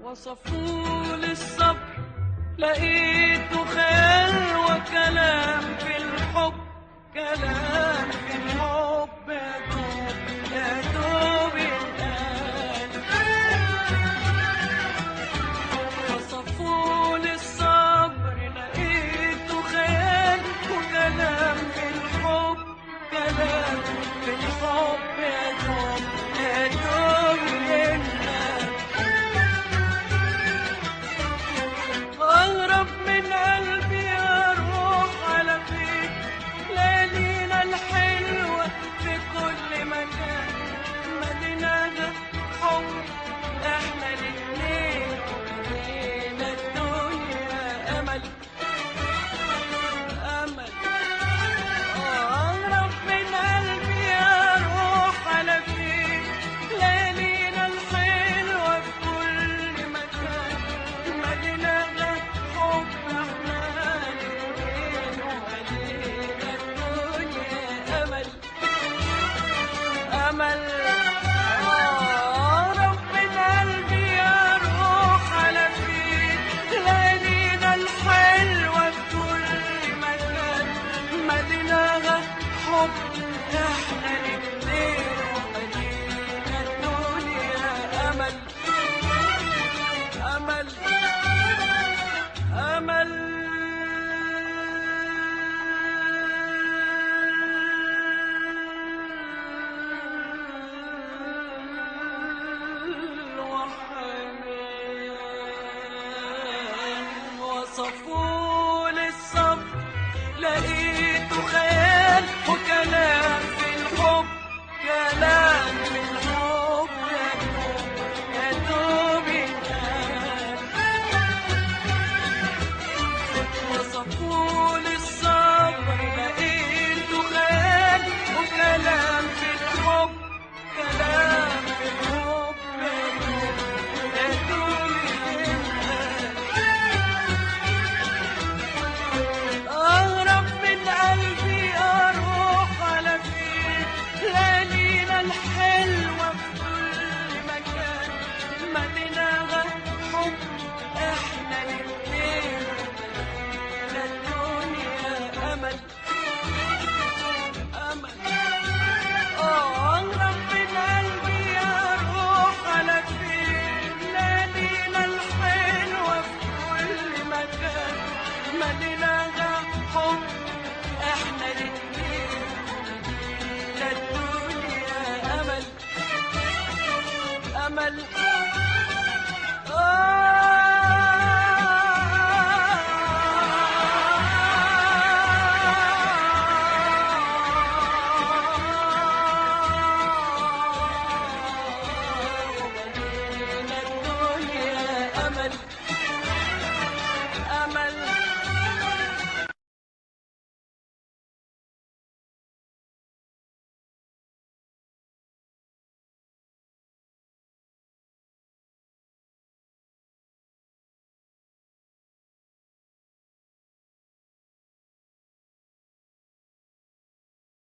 وصفوا للصبر لقيته خيال وكلام في الحب، كلام في الحب يا دوب يا دوب يتقال. وصفوا للصبر لقيته خيال وكلام في الحب، كلام في الحب يا دوب يا دوب يتقال. أغرب من قلبي أروح على فيك، ليالينا الحلوة في كل مكان، مدينة حب إحنا الاتنين ومدينة الدنيا أمل أمل. أغرب من قلبي أروح على فيك، ليالينا الحلوة في كل مكان، مدينة حب إحنا الاتنين ومدينة الدنيا أمل أمل. أغرب من قلبي أروح على فيك، ليالينا الحلوة في كل مكان، مدينة حب إحنا الاتنين ومدينة الدنيا أمل أمل أمل. وحنان وصفوا